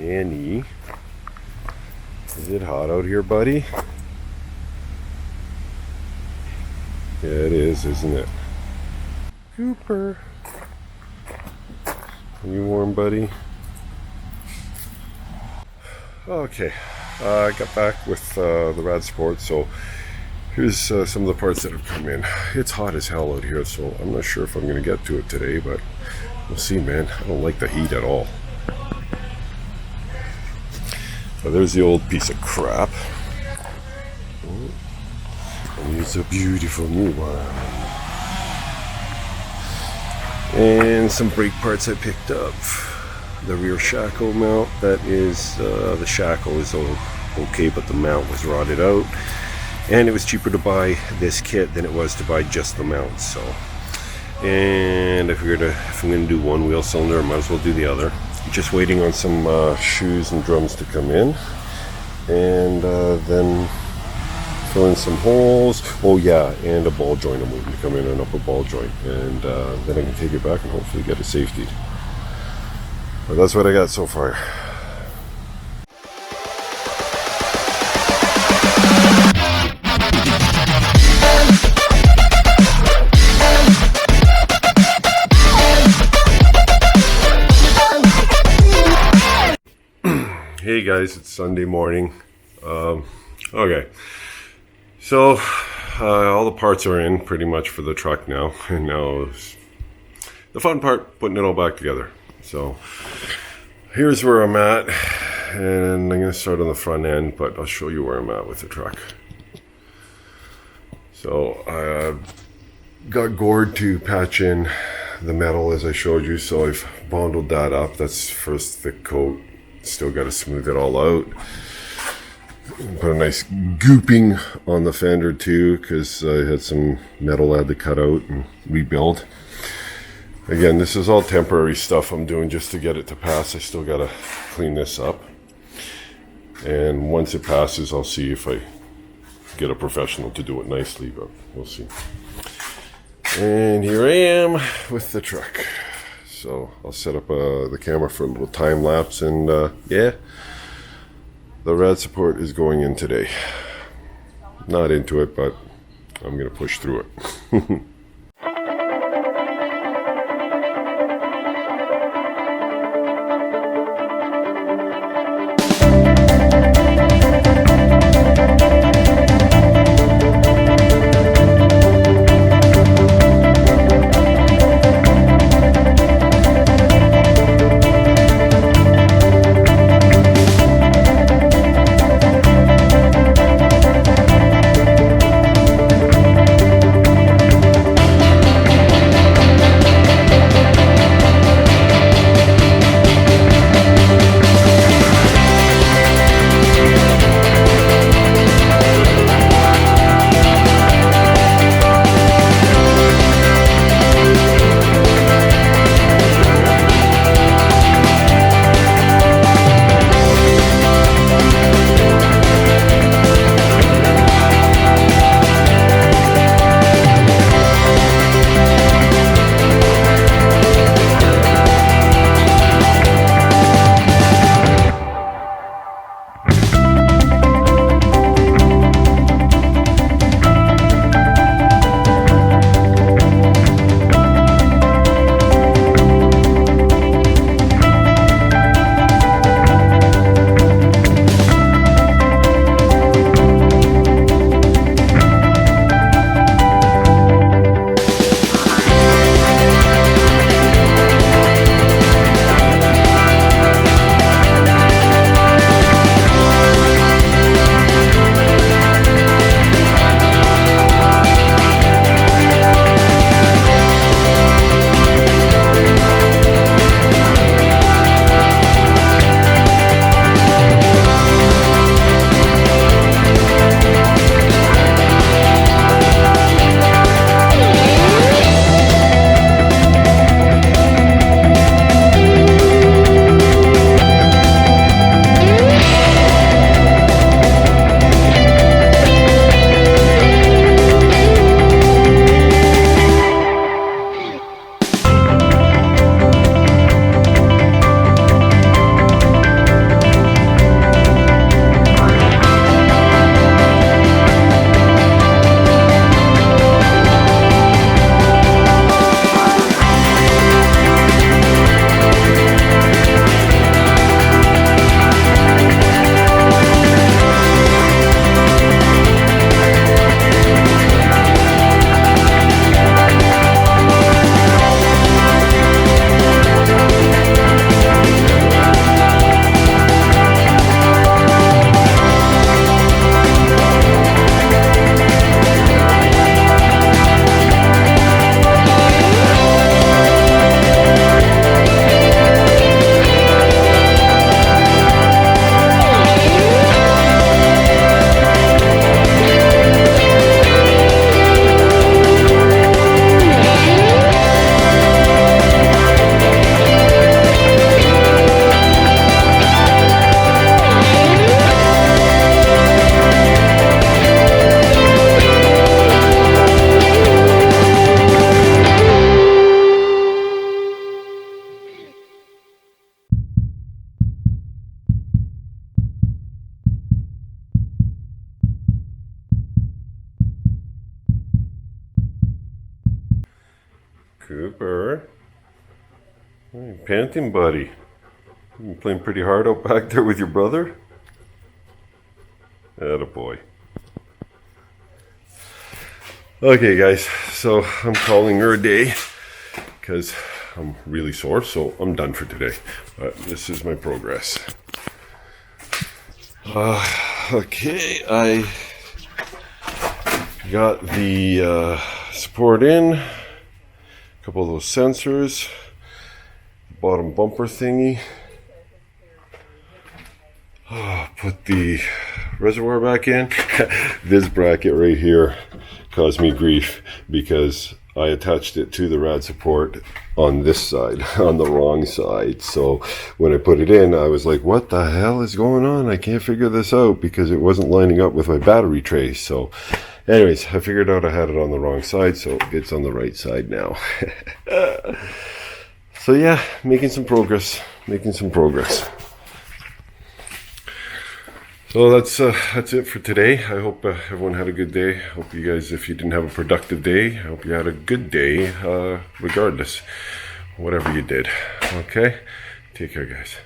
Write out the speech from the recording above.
Annie. Is it hot out here, buddy? Yeah, it is, isn't it? Cooper. Are you warm, buddy? Okay, I got back with the Rad Sport, so here's some of the parts that have come in. It's hot as hell out here, so I'm not sure if I'm going to get to it today, but we'll see, man. I don't like the heat at all. So there's the old piece of crap. And here's a beautiful new one. And some brake parts I picked up. The rear shackle mount, that is, the shackle is okay, but the mount was rotted out. And it was cheaper to buy this kit than it was to buy just the mount, so. And I figured if I'm going to do one wheel cylinder, I might as well do the other. Just waiting on some shoes and drums to come in. And then fill in some holes. Oh yeah, and a ball joint I'm waiting to come in, an upper ball joint. And then I can take it back and hopefully get it safety. But that's what I got so far. Hey guys, it's Sunday morning. Okay, so all the parts are in pretty much for the truck now, and now the fun part, putting it all back together. So here's where I'm at, and I'm going to start on the front end, but I'll show you where I'm at with the truck. So I got gored to patch in the metal as I showed you, so I've bonded that up. That's first thick coat. Still got to smooth it all out. Put a nice gooping on the fender too, because I had some metal I had to cut out and rebuild. Again, this is all temporary stuff I'm doing just to get it to pass. I still got to clean this up. And once it passes, I'll see if I get a professional to do it nicely, but we'll see. And here I am with the truck. So I'll set up the camera for a little time lapse, and yeah, the Rad support is going in today. Not into it, but I'm gonna push through it. Cooper. Hey, panting buddy. You playing pretty hard out back there with your brother? Attaboy. Okay guys, so I'm calling her a day because I'm really sore, so I'm done for today. But this is my progress. Okay, I got the support in, a couple of those sensors, bottom bumper thingy. Put the reservoir back in. This bracket right here caused me grief because I attached it to the rad support on this side, on the wrong side. So when I put it in, I was like, what the hell is going on? I can't figure this out because it wasn't lining up with my battery tray. So anyways, I figured out I had it on the wrong side, so it's on the right side now. So yeah, making some progress. So that's it for today. I hope everyone had a good day. Hope you guys, if you didn't have a productive day, I hope you had a good day, regardless, whatever you did. Okay? Take care, guys.